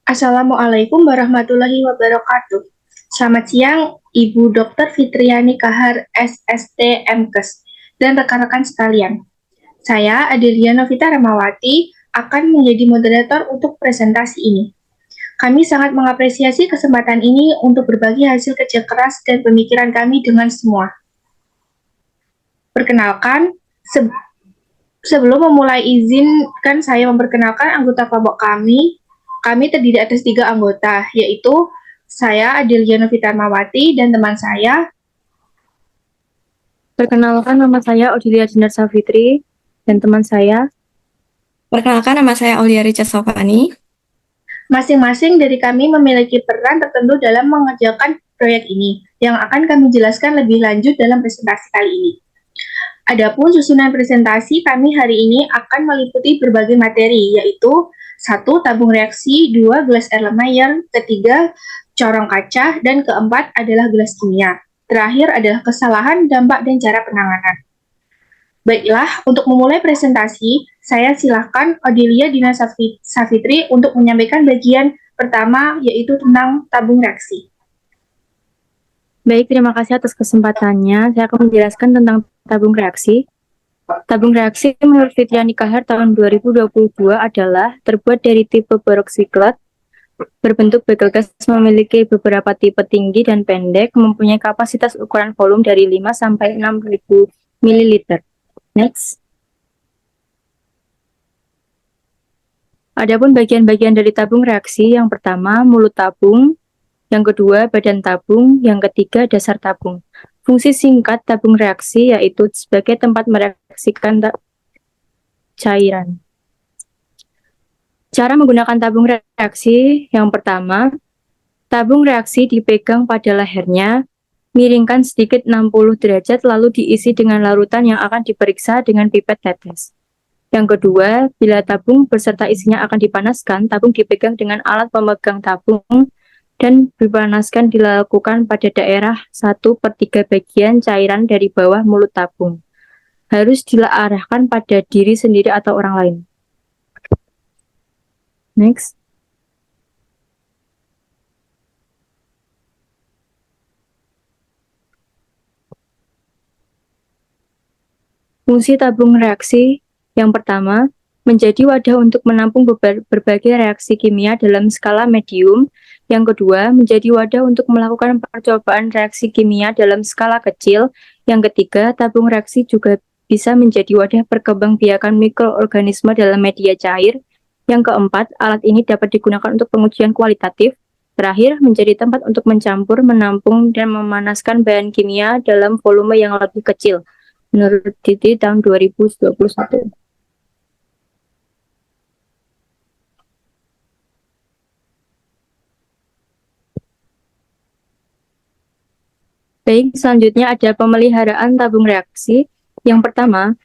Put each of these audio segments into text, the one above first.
Assalamualaikum warahmatullahi wabarakatuh. Selamat siang, Ibu Dr. Fitriani Kahar, SST MKes, dan rekan-rekan sekalian. Saya, Adelia Novita Ramawati, akan menjadi moderator untuk presentasi ini. Kami sangat mengapresiasi kesempatan ini untuk berbagi hasil kerja keras dan pemikiran kami dengan semua. Perkenalkan, sebelum memulai izinkan saya memperkenalkan anggota kelompok kami. Kami terdiri atas 3 anggota, yaitu saya Adelia Novita Mawati dan teman saya. Perkenalkan, nama saya Odilia Dinar Safitri dan teman saya. Perkenalkan, nama saya Aulia Richa Sofani. Masing-masing dari kami memiliki peran tertentu dalam mengerjakan proyek ini, yang akan kami jelaskan lebih lanjut dalam presentasi kali ini. Adapun susunan presentasi kami hari ini akan meliputi berbagai materi, yaitu 1. Tabung reaksi, 2. Gelas Erlenmeyer, ketiga corong kaca, dan keempat adalah gelas kimia. Terakhir adalah kesalahan, dampak, dan cara penanganan. Baiklah, untuk memulai presentasi, saya silakan Odilia Dina Safitri untuk menyampaikan bagian pertama, yaitu tentang tabung reaksi. Baik, terima kasih atas kesempatannya. Saya akan menjelaskan tentang tabung reaksi. Tabung reaksi menurut Fitriani Kahar tahun 2022 adalah terbuat dari tipe boroksiklat, berbentuk bagel gas, memiliki beberapa tipe tinggi dan pendek, mempunyai kapasitas ukuran volume dari 5 sampai 6.000 ml. Next. Adapun bagian-bagian dari tabung reaksi, yang pertama mulut tabung, yang kedua badan tabung, yang ketiga dasar tabung. Fungsi singkat tabung reaksi yaitu sebagai tempat mereaksikan cairan. Cara menggunakan tabung reaksi, yang pertama, tabung reaksi dipegang pada lehernya, miringkan sedikit 60 derajat lalu diisi dengan larutan yang akan diperiksa dengan pipet tetes. Yang kedua, bila tabung beserta isinya akan dipanaskan, tabung dipegang dengan alat pemegang tabung dan dipanaskan dilakukan pada daerah 1/3 bagian cairan dari bawah mulut tabung. Harus diarahkan pada diri sendiri atau orang lain. Next. Fungsi tabung reaksi yang pertama, menjadi wadah untuk menampung berbagai reaksi kimia dalam skala medium. Yang kedua, menjadi wadah untuk melakukan percobaan reaksi kimia dalam skala kecil. Yang ketiga, tabung reaksi juga bisa menjadi wadah perkembangbiakan mikroorganisme dalam media cair. Yang keempat, alat ini dapat digunakan untuk pengujian kualitatif. Terakhir, menjadi tempat untuk mencampur, menampung, dan memanaskan bahan kimia dalam volume yang lebih kecil. Menurut Diti tahun 2021. Baik, selanjutnya ada pemeliharaan tabung reaksi. Yang pertama,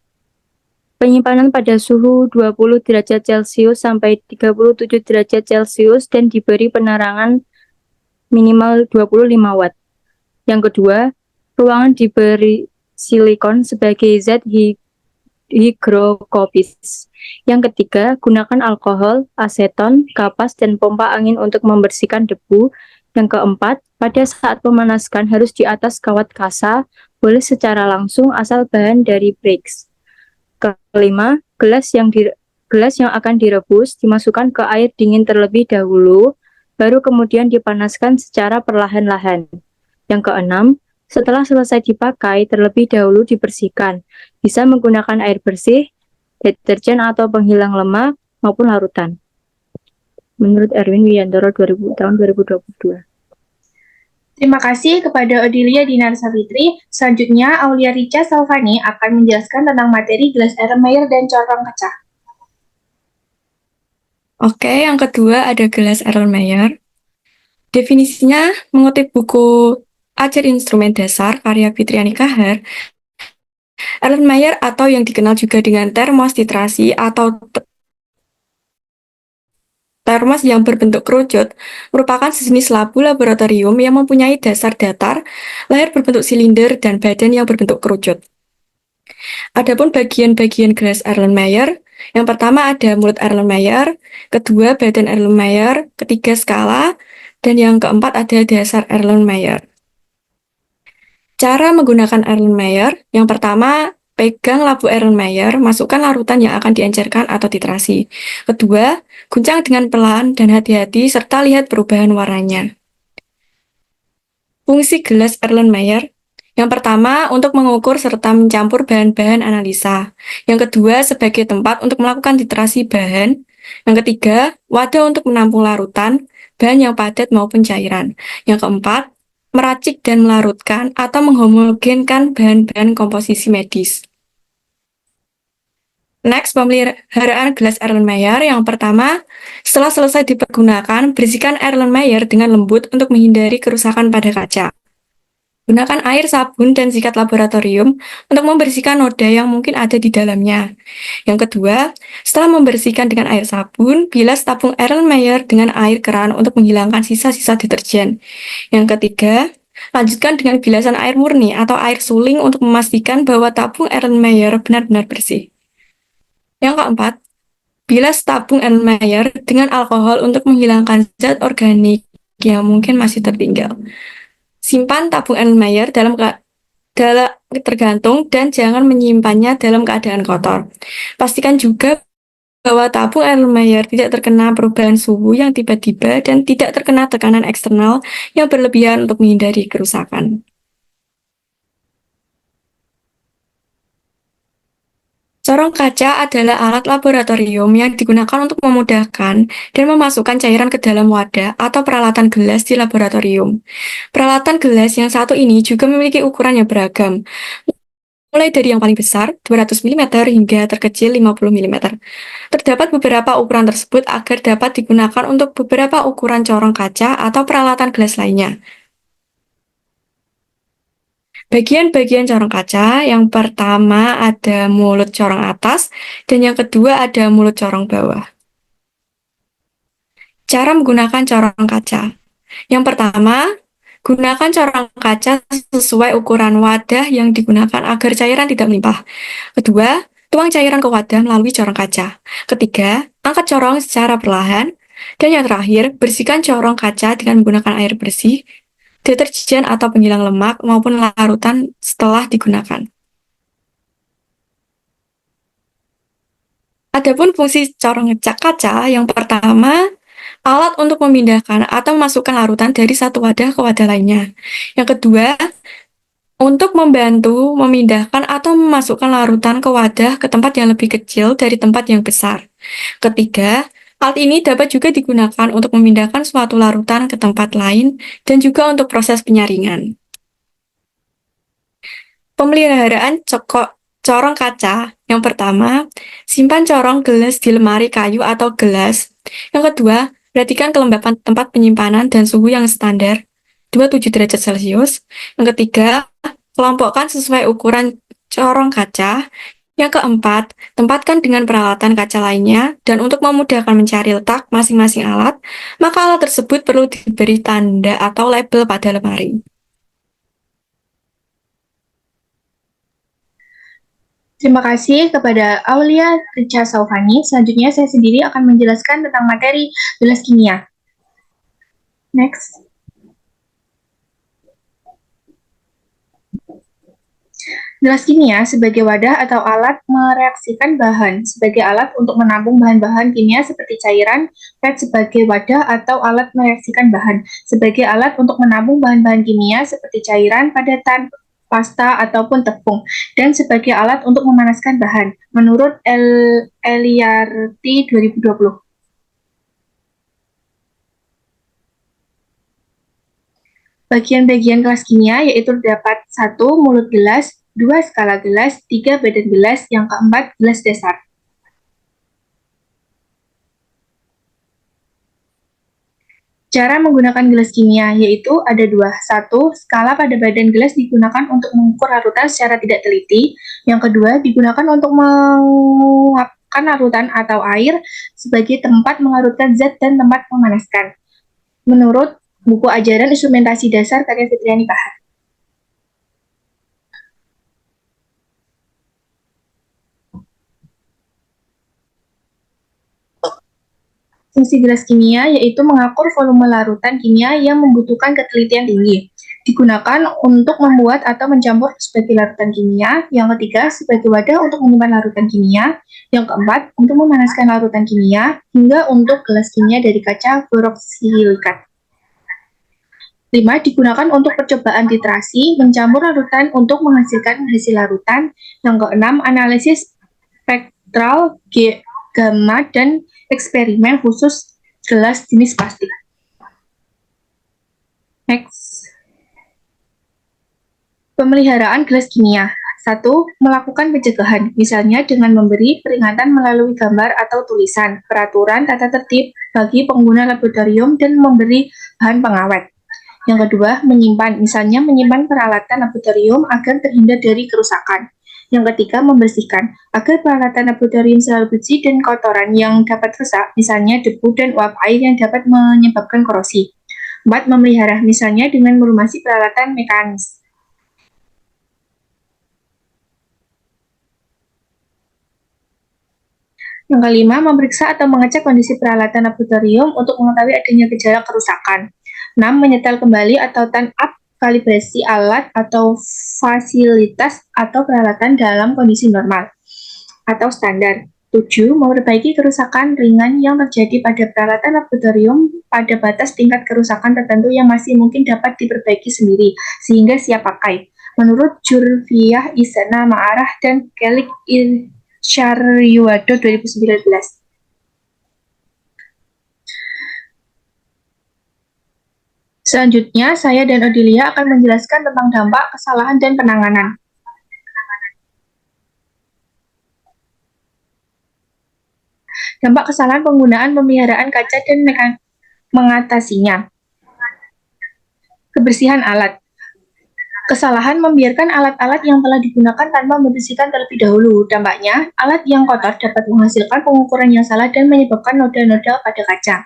penyimpanan pada suhu 20 derajat Celcius sampai 37 derajat Celcius dan diberi penerangan minimal 25 watt. Yang kedua, ruangan diberi silikon sebagai zat higrokopis. Yang ketiga, gunakan alkohol, aseton, kapas, dan pompa angin untuk membersihkan debu. Yang keempat, pada saat memanaskan harus di atas kawat kasa, boleh secara langsung asal bahan dari brakes. Kelima, gelas yang akan direbus dimasukkan ke air dingin terlebih dahulu, baru kemudian dipanaskan secara perlahan-lahan. Yang keenam, setelah selesai dipakai, terlebih dahulu dibersihkan. Bisa menggunakan air bersih, deterjen atau penghilang lemak, maupun larutan. Menurut Erwin Wiyantoro tahun 2022. Terima kasih kepada Odilia Dinar Safitri. Selanjutnya, Aulia Richa Sofani akan menjelaskan tentang materi gelas Erlenmeyer dan corong kaca. Oke, yang kedua ada gelas Erlenmeyer. Definisinya mengutip buku Ajar Instrumen Dasar karya Fitriani Kahar. Erlenmeyer atau yang dikenal juga dengan termos titrasi atau termos yang berbentuk kerucut merupakan sejenis labu laboratorium yang mempunyai dasar datar, layar berbentuk silinder, dan badan yang berbentuk kerucut. Adapun bagian-bagian gelas Erlenmeyer Yang pertama ada mulut Erlenmeyer, kedua badan Erlenmeyer, ketiga skala, dan yang keempat ada dasar Erlenmeyer. Cara menggunakan Erlenmeyer, yang pertama, pegang labu Erlenmeyer, masukkan larutan yang akan diencerkan atau titrasi. Kedua, guncang dengan pelan dan hati-hati serta lihat perubahan warnanya. Fungsi gelas Erlenmeyer, yang pertama untuk mengukur serta mencampur bahan-bahan analisa. Yang kedua, sebagai tempat untuk melakukan titrasi bahan. Yang ketiga, wadah untuk menampung larutan, bahan yang padat maupun cairan. Yang keempat, meracik dan melarutkan atau menghomogenkan bahan-bahan komposisi medis. Next, pemeliharaan gelas Erlenmeyer. Yang pertama, setelah selesai dipergunakan, bersihkan Erlenmeyer dengan lembut untuk menghindari kerusakan pada kaca. Gunakan air, sabun, dan sikat laboratorium untuk membersihkan noda yang mungkin ada di dalamnya. Yang kedua, setelah membersihkan dengan air sabun, bilas tabung Erlenmeyer dengan air keran untuk menghilangkan sisa-sisa deterjen. Yang ketiga, lanjutkan dengan bilasan air murni atau air suling untuk memastikan bahwa tabung Erlenmeyer benar-benar bersih. Yang keempat, bilas tabung Erlenmeyer dengan alkohol untuk menghilangkan zat organik yang mungkin masih tertinggal. Simpan tabung Erlenmeyer dalam tergantung dan jangan menyimpannya dalam keadaan kotor. Pastikan juga bahwa tabung Erlenmeyer tidak terkena perubahan suhu yang tiba-tiba dan tidak terkena tekanan eksternal yang berlebihan untuk menghindari kerusakan. Corong kaca adalah alat laboratorium yang digunakan untuk memudahkan dan memasukkan cairan ke dalam wadah atau peralatan gelas di laboratorium. Peralatan gelas yang satu ini juga memiliki ukuran yang beragam, mulai dari yang paling besar 200 mm hingga terkecil 50 mm. Terdapat beberapa ukuran tersebut agar dapat digunakan untuk beberapa ukuran corong kaca atau peralatan gelas lainnya. Bagian-bagian corong kaca, yang pertama ada mulut corong atas, dan yang kedua ada mulut corong bawah. Cara menggunakan corong kaca. Yang pertama, gunakan corong kaca sesuai ukuran wadah yang digunakan agar cairan tidak melimpah. Kedua, tuang cairan ke wadah melalui corong kaca. Ketiga, angkat corong secara perlahan. Dan yang terakhir, bersihkan corong kaca dengan menggunakan air bersih, deterjen atau penghilang lemak maupun larutan setelah digunakan. Adapun fungsi corong kaca, yang pertama, alat untuk memindahkan atau memasukkan larutan dari satu wadah ke wadah lainnya. Yang kedua, untuk membantu memindahkan atau memasukkan larutan ke wadah ke tempat yang lebih kecil dari tempat yang besar. Ketiga, alat ini dapat juga digunakan untuk memindahkan suatu larutan ke tempat lain dan juga untuk proses penyaringan. Pemeliharaan corong kaca. Yang pertama, simpan corong gelas di lemari kayu atau gelas. Yang kedua, perhatikan kelembapan tempat penyimpanan dan suhu yang standar, 27 derajat Celcius. Yang ketiga, kelompokkan sesuai ukuran corong kaca. Yang keempat, tempatkan dengan peralatan kaca lainnya, dan untuk memudahkan mencari letak masing-masing alat, maka alat tersebut perlu diberi tanda atau label pada lemari. Terima kasih kepada Aulia Richa Saufani. Selanjutnya saya sendiri akan menjelaskan tentang materi gelas kimia. Next. Gelas kimia sebagai wadah atau alat mereaksikan bahan, sebagai alat untuk menampung bahan-bahan kimia seperti cairan, PET sebagai wadah atau alat mereaksikan bahan, sebagai alat untuk menampung bahan-bahan kimia seperti cairan, padatan, pasta, ataupun tepung, dan sebagai alat untuk memanaskan bahan, menurut Eliarty 2020. Bagian-bagian gelas kimia yaitu terdapat 1. Mulut gelas, 2. Skala gelas, 3. Badan gelas, yang keempat gelas dasar. Cara menggunakan gelas kimia yaitu ada 2. 1. Skala pada badan gelas digunakan untuk mengukur larutan secara tidak teliti. Yang kedua, digunakan untuk menguapkan larutan atau air sebagai tempat mengarutkan zat dan tempat memanaskan. Menurut buku ajaran instrumentasi dasar karya Fitriani Kahar. Fungsi gelas kimia yaitu mengatur volume larutan kimia yang membutuhkan ketelitian tinggi. Digunakan untuk membuat atau mencampur sebagai larutan kimia. Yang ketiga, sebagai wadah untuk menyimpan larutan kimia. Yang keempat, untuk memanaskan larutan kimia, hingga untuk gelas kimia dari kaca borosilikat. 5. Digunakan untuk percobaan titrasi, mencampur larutan untuk menghasilkan hasil larutan. Yang keenam, analisis spektral gamma dan eksperimen khusus gelas jenis plastik. Next. Pemeliharaan gelas kimia. 1. Melakukan pencegahan, misalnya dengan memberi peringatan melalui gambar atau tulisan, peraturan tata tertib bagi pengguna laboratorium, dan memberi bahan pengawet. Yang kedua, menyimpan, misalnya menyimpan peralatan laboratorium agar terhindar dari kerusakan. Yang ketiga, membersihkan, agar peralatan laboratorium selalu bersih dan kotoran yang dapat rusak, misalnya debu dan uap air yang dapat menyebabkan korosi. 4. Memelihara, misalnya dengan melumasi peralatan mekanis. Yang kelima, memeriksa atau mengecek kondisi peralatan laboratorium untuk mengetahui adanya gejala kerusakan. 6. Menyetel kembali atau turn up kalibrasi alat atau fasilitas atau peralatan dalam kondisi normal atau standar. 7. Memperbaiki kerusakan ringan yang terjadi pada peralatan laboratorium pada batas tingkat kerusakan tertentu yang masih mungkin dapat diperbaiki sendiri, sehingga siap pakai. Menurut Jurviyah, Isana Ma'arah, dan Kelik Syariwado 2019. Selanjutnya, saya dan Odilia akan menjelaskan tentang dampak, kesalahan, dan penanganan. Dampak kesalahan penggunaan pemeliharaan kaca dan mengatasinya. Kebersihan alat. Kesalahan membiarkan alat-alat yang telah digunakan tanpa membersihkan terlebih dahulu. Dampaknya, alat yang kotor dapat menghasilkan pengukuran yang salah dan menyebabkan noda-noda pada kaca.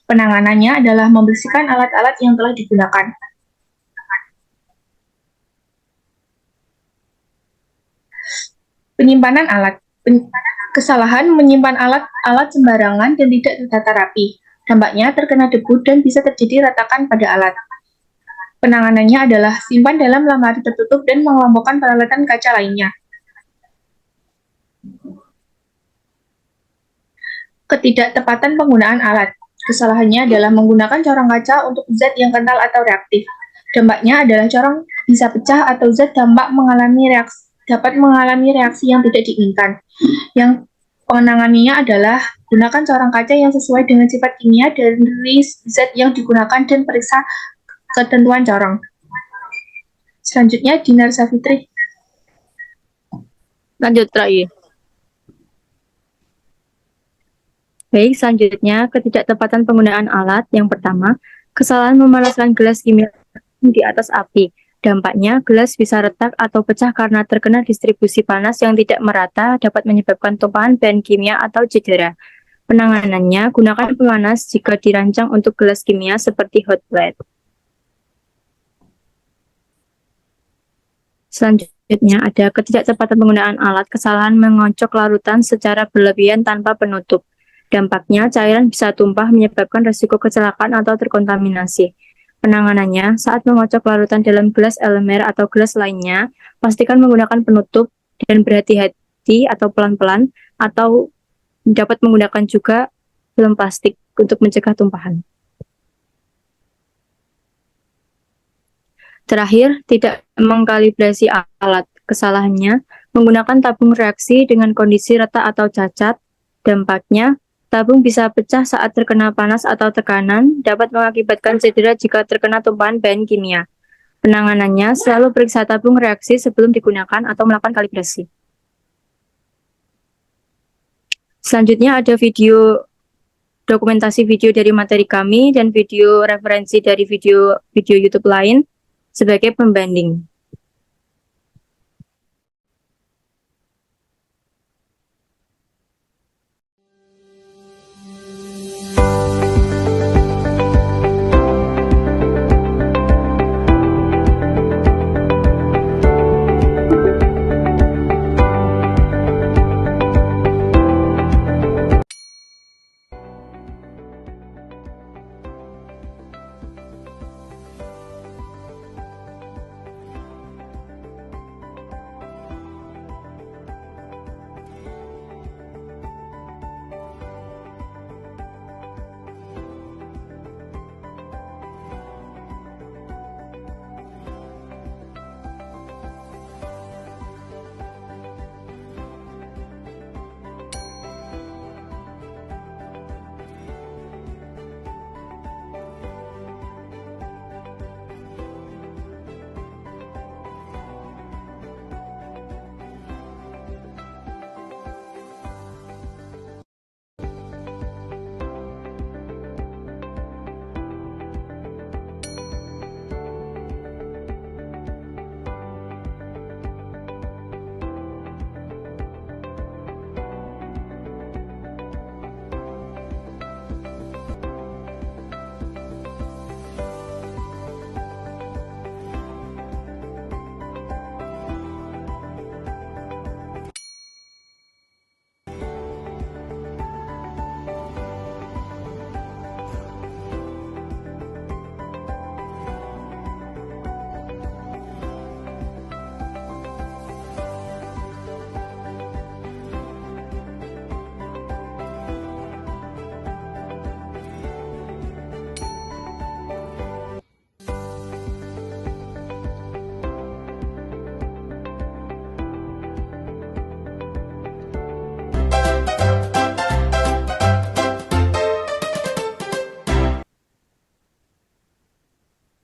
Penanganannya adalah membersihkan alat-alat yang telah digunakan. Penyimpanan alat. Kesalahan menyimpan alat-alat sembarangan dan tidak tertata rapi. Dampaknya terkena debu dan bisa terjadi retakan pada alat. Penanganannya adalah simpan dalam lemari tertutup dan mengelompokkan peralatan kaca lainnya. Ketidaktepatan penggunaan alat. Kesalahannya adalah menggunakan corong kaca untuk zat yang kental atau reaktif. Dampaknya adalah corong bisa pecah atau zat dapat mengalami reaksi yang tidak diinginkan. Yang penanganannya adalah gunakan corong kaca yang sesuai dengan sifat kimia dari zat yang digunakan dan periksa ketentuan corong. Selanjutnya, Dinar Safitri. Lanjut, Rai. Baik, selanjutnya ketidaktepatan penggunaan alat. Yang pertama, kesalahan memanaskan gelas kimia di atas api. Dampaknya, gelas bisa retak atau pecah karena terkena distribusi panas yang tidak merata, dapat menyebabkan tumpahan bahan kimia atau cedera. Penanganannya, gunakan pemanas jika dirancang untuk gelas kimia seperti hot plate. Selanjutnya, ada ketidaktepatan penggunaan alat. Kesalahan mengocok larutan secara berlebihan tanpa penutup. Dampaknya, cairan bisa tumpah menyebabkan risiko kecelakaan atau terkontaminasi. Penanganannya, saat mengocok larutan dalam gelas Elmer atau gelas lainnya, pastikan menggunakan penutup dan berhati-hati atau pelan-pelan, atau dapat menggunakan juga film plastik untuk mencegah tumpahan. Terakhir, tidak mengkalibrasi alat. Kesalahannya, menggunakan tabung reaksi dengan kondisi retak atau cacat. Dampaknya, tabung bisa pecah saat terkena panas atau tekanan, dapat mengakibatkan cedera jika terkena tumpahan bahan kimia. Penanganannya, selalu periksa tabung reaksi sebelum digunakan atau melakukan kalibrasi. Selanjutnya ada dokumentasi video dari materi kami dan video referensi dari video YouTube lain sebagai pembanding.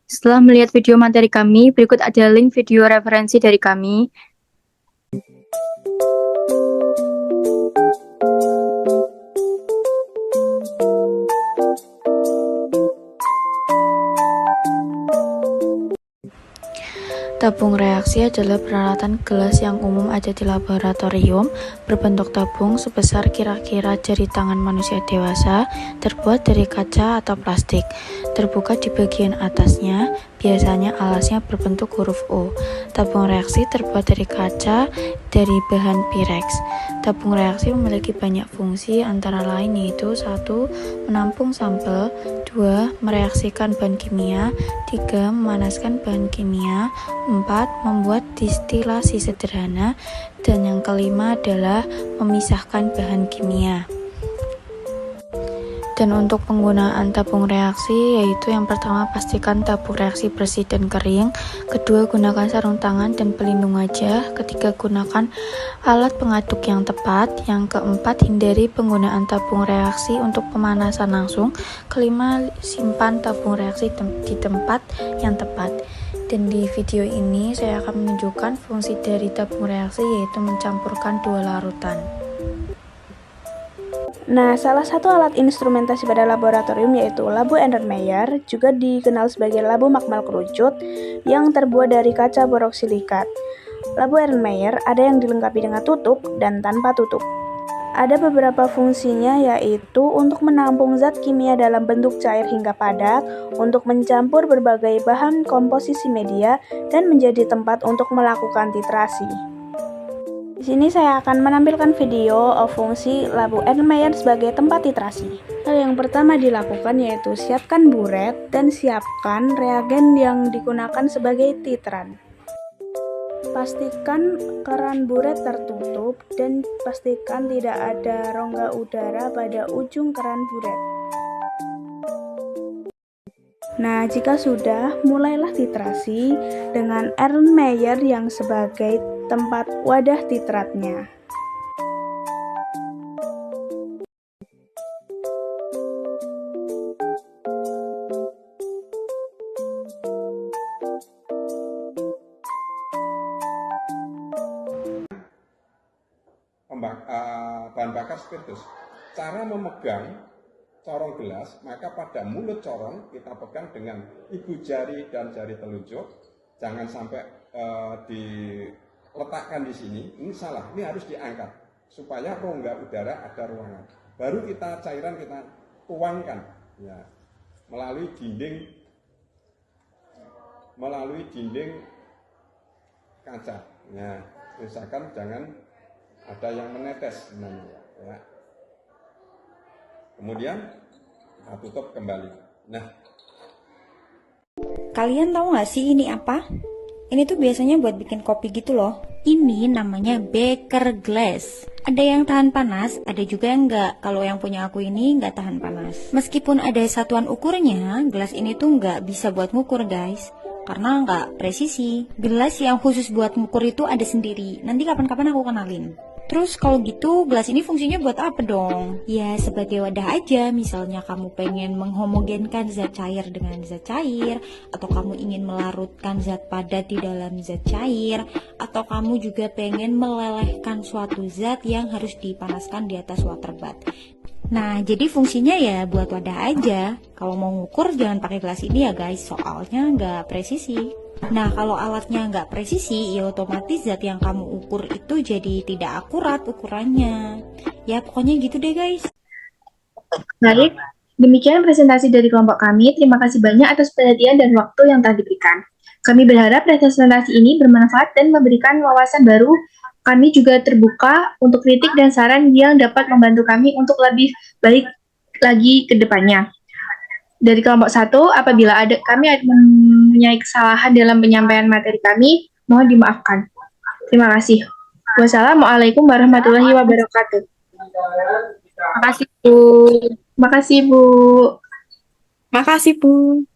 Setelah melihat video materi kami, berikut ada link video referensi dari kami. Tabung reaksi adalah peralatan gelas yang umum ada di laboratorium, berbentuk tabung sebesar kira-kira jari tangan manusia dewasa, terbuat dari kaca atau plastik. Terbuka di bagian atasnya, biasanya alasnya berbentuk huruf O. Tabung reaksi terbuat dari kaca dari bahan Pyrex. Tabung reaksi memiliki banyak fungsi, antara lain yaitu 1. Menampung sampel, 2. Mereaksikan bahan kimia, 3. Memanaskan bahan kimia, 4. Membuat distilasi sederhana, dan yang kelima adalah memisahkan bahan kimia. Dan untuk penggunaan tabung reaksi, yaitu yang pertama pastikan tabung reaksi bersih dan kering, kedua gunakan sarung tangan dan pelindung wajah, ketiga gunakan alat pengaduk yang tepat, yang keempat hindari penggunaan tabung reaksi untuk pemanasan langsung, kelima simpan tabung reaksi di tempat yang tepat. Dan di video ini saya akan menunjukkan fungsi dari tabung reaksi, yaitu mencampurkan dua larutan. Nah, salah satu alat instrumentasi pada laboratorium yaitu labu Erlenmeyer, juga dikenal sebagai labu makmal kerucut, yang terbuat dari kaca boroksilikat. Labu Erlenmeyer ada yang dilengkapi dengan tutup dan tanpa tutup. Ada beberapa fungsinya, yaitu untuk menampung zat kimia dalam bentuk cair hingga padat, untuk mencampur berbagai bahan komposisi media, dan menjadi tempat untuk melakukan titrasi. Di sini saya akan menampilkan video fungsi labu Erlenmeyer sebagai tempat titrasi. Hal yang pertama dilakukan yaitu siapkan buret dan siapkan reagen yang digunakan sebagai titran. Pastikan keran buret tertutup dan pastikan tidak ada rongga udara pada ujung keran buret. Nah, jika sudah, mulailah titrasi dengan Erlenmeyer yang sebagai tempat wadah titratnya. Bahan bakar spiritus. Cara memegang corong gelas, maka pada mulut corong kita pegang dengan ibu jari dan jari telunjuk. Jangan sampai diletakkan di sini. Ini salah. Ini harus diangkat supaya rongga udara ada ruangan. Baru cairan kita tuangkan, ya, melalui dinding kaca. Ya, usahakan jangan ada yang menetes, ya. Kemudian kita tutup kembali. Nah, kalian tahu nggak sih ini apa? Ini tuh biasanya buat bikin kopi gitu loh. Ini namanya beker glass. Ada yang tahan panas, ada juga yang nggak. Kalau yang punya aku ini nggak tahan panas. Meskipun ada satuan ukurnya, gelas ini tuh nggak bisa buat ngukur guys, karena nggak presisi. Gelas yang khusus buat ngukur itu ada sendiri. Nanti kapan-kapan aku kenalin. Terus kalau gitu gelas ini fungsinya buat apa dong? Ya sebagai wadah aja, misalnya kamu pengen menghomogenkan zat cair dengan zat cair, atau kamu ingin melarutkan zat padat di dalam zat cair, atau kamu juga pengen melelehkan suatu zat yang harus dipanaskan di atas water bath. Nah, jadi fungsinya ya buat wadah aja. Kalau mau ngukur jangan pakai gelas ini ya guys, soalnya nggak presisi. Nah, kalau alatnya nggak presisi, ya otomatis zat yang kamu ukur itu jadi tidak akurat ukurannya. Ya, pokoknya gitu deh guys. Baik, demikian presentasi dari kelompok kami. Terima kasih banyak atas perhatian dan waktu yang telah diberikan. Kami berharap presentasi ini bermanfaat dan memberikan wawasan baru. Kami juga terbuka untuk kritik dan saran yang dapat membantu kami untuk lebih baik lagi ke depannya. Dari kelompok 1, apabila kami mempunyai kesalahan dalam penyampaian materi kami, mohon dimaafkan. Terima kasih. Wassalamualaikum warahmatullahi wabarakatuh. Terima kasih, Bu. Terima kasih, Bu. Makasih, Bu.